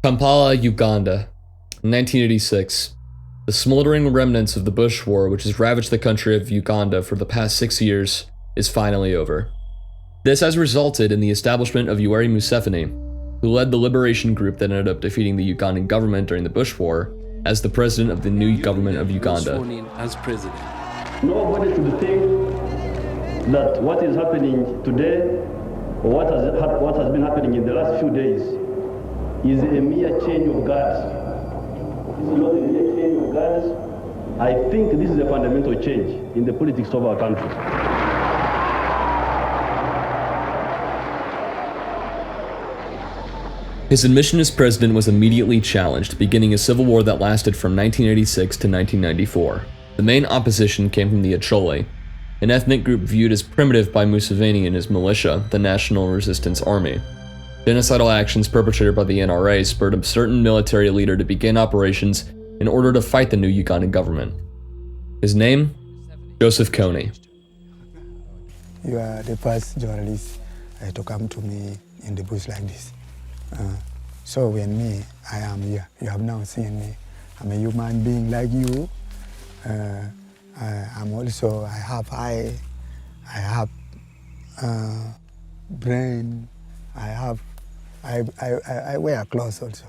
Kampala, Uganda, 1986. The smoldering remnants of the Bush War, which has ravaged the country of Uganda for the past 6 years, is finally over. This has resulted in the establishment of Yoweri Museveni, who led the liberation group that ended up defeating the Ugandan government during the Bush War, as the president of the new government of Uganda. As president. Nobody should think that what is happening today, or what has been happening in the last few days, is a mere change of guards. It's not a mere change of guards. I think this is a fundamental change in the politics of our country. His admission as president was immediately challenged, beginning a civil war that lasted from 1986 to 1994. The main opposition came from the Acholi, an ethnic group viewed as primitive by Museveni and his militia, the National Resistance Army. Genocidal actions perpetrated by the NRA spurred a certain military leader to begin operations in order to fight the new Ugandan government. His name? Joseph Kony. You are the first journalist to come to me in the bush like this. So when I am here, you have now seen me. I'm a human being like you. I'm also, I have eye, I have brain, I wear clothes also.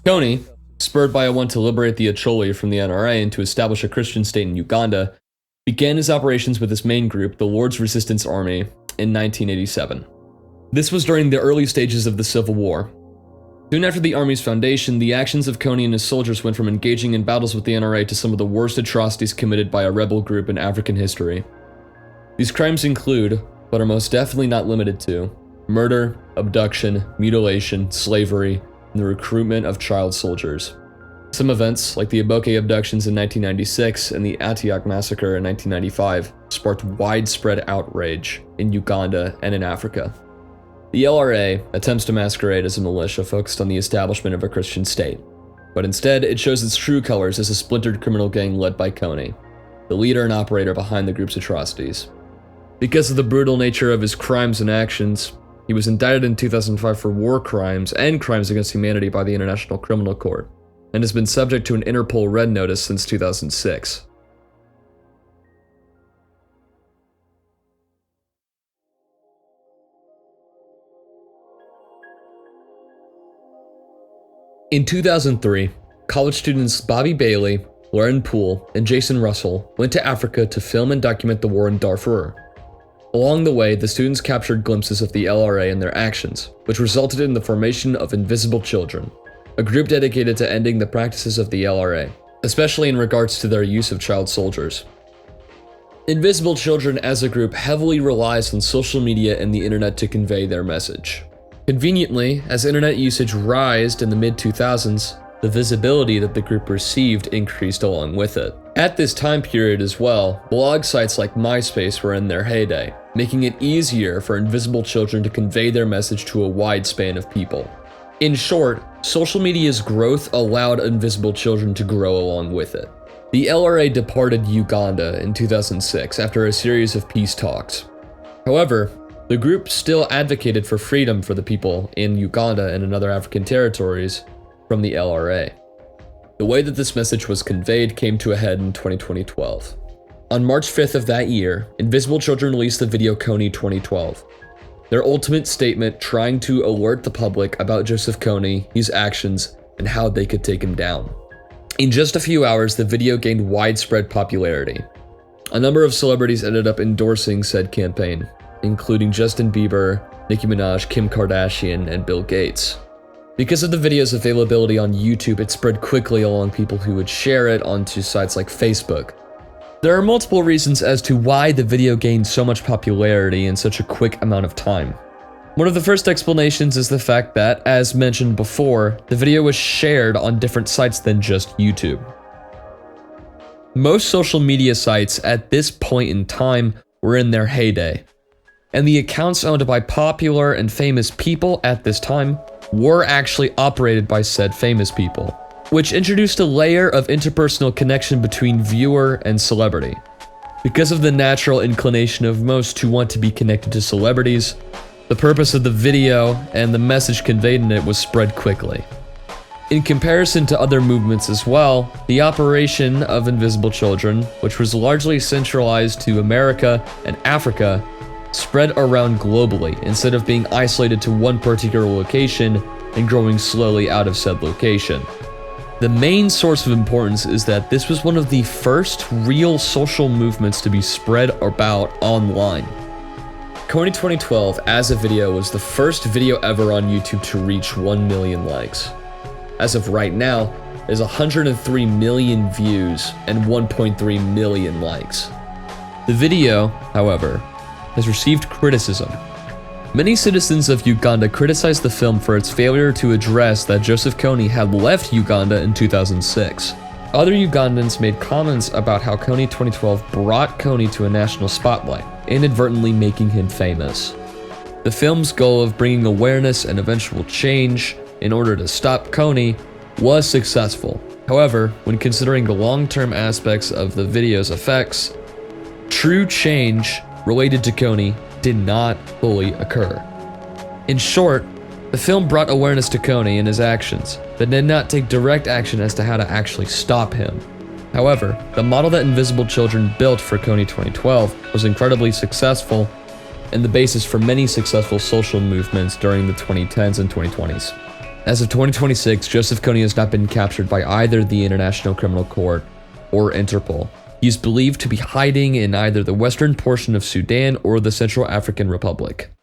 Kony, spurred by a want to liberate the Acholi from the NRA and to establish a Christian state in Uganda, began his operations with his main group, the Lord's Resistance Army, in 1987. This was during the early stages of the Civil War. Soon after the Army's foundation, the actions of Kony and his soldiers went from engaging in battles with the NRA to some of the worst atrocities committed by a rebel group in African history. These crimes include, but are most definitely not limited to, murder, abduction, mutilation, slavery, and the recruitment of child soldiers. Some events, like the Yamaoka abductions in 1996 and the Antioch massacre in 1995, sparked widespread outrage in Uganda and in Africa. The LRA attempts to masquerade as a militia focused on the establishment of a Christian state, but instead it shows its true colors as a splintered criminal gang led by Kony, the leader and operator behind the group's atrocities. Because of the brutal nature of his crimes and actions, he was indicted in 2005 for war crimes and crimes against humanity by the International Criminal Court, and has been subject to an Interpol Red Notice since 2006. In 2003, college students Bobby Bailey, Lauren Poole, and Jason Russell went to Africa to film and document the war in Darfur. Along the way, the students captured glimpses of the LRA and their actions, which resulted in the formation of Invisible Children, a group dedicated to ending the practices of the LRA, especially in regards to their use of child soldiers. Invisible Children as a group heavily relies on social media and the internet to convey their message. Conveniently, as internet usage rised in the mid-2000s, the visibility that the group received increased along with it. At this time period as well, blog sites like MySpace were in their heyday, making it easier for Invisible Children to convey their message to a wide span of people. In short, social media's growth allowed Invisible Children to grow along with it. The LRA departed Uganda in 2006 after a series of peace talks. However, the group still advocated for freedom for the people in Uganda and in other African territories from the LRA. The way that this message was conveyed came to a head in 2012. On March 5th of that year, Invisible Children released the video Kony 2012, their ultimate statement trying to alert the public about Joseph Kony, his actions, and how they could take him down. In just a few hours, the video gained widespread popularity. A number of celebrities ended up endorsing said campaign, including Justin Bieber, Nicki Minaj, Kim Kardashian, and Bill Gates. Because of the video's availability on YouTube, it spread quickly along people who would share it onto sites like Facebook. There are multiple reasons as to why the video gained so much popularity in such a quick amount of time. One of the first explanations is the fact that, as mentioned before, the video was shared on different sites than just YouTube. Most social media sites at this point in time were in their heyday, and the accounts owned by popular and famous people at this time were actually operated by said famous people, which introduced a layer of interpersonal connection between viewer and celebrity. Because of the natural inclination of most to want to be connected to celebrities, the purpose of the video and the message conveyed in it was spread quickly. In comparison to other movements as well, the operation of Invisible Children, which was largely centralized to America and Africa, spread around globally instead of being isolated to one particular location and growing slowly out of said location. The main source of importance is that this was one of the first real social movements to be spread about online. Kony 2012 as a video was the first video ever on YouTube to reach 1 million likes. As of right now, there's 103 million views and 1.3 million likes. The video, however, has received criticism. Many citizens of Uganda criticized the film for its failure to address that Joseph Kony had left Uganda in 2006. Other Ugandans made comments about how Kony 2012 brought Kony to a national spotlight, inadvertently making him famous. The film's goal of bringing awareness and eventual change in order to stop Kony was successful. However, when considering the long-term aspects of the video's effects, true change related to Kony did not fully occur. In short, the film brought awareness to Kony and his actions, but did not take direct action as to how to actually stop him. However, the model that Invisible Children built for Kony 2012 was incredibly successful and the basis for many successful social movements during the 2010s and 2020s. As of 2026, Joseph Kony has not been captured by either the International Criminal Court or Interpol. He is believed to be hiding in either the western portion of Sudan or the Central African Republic.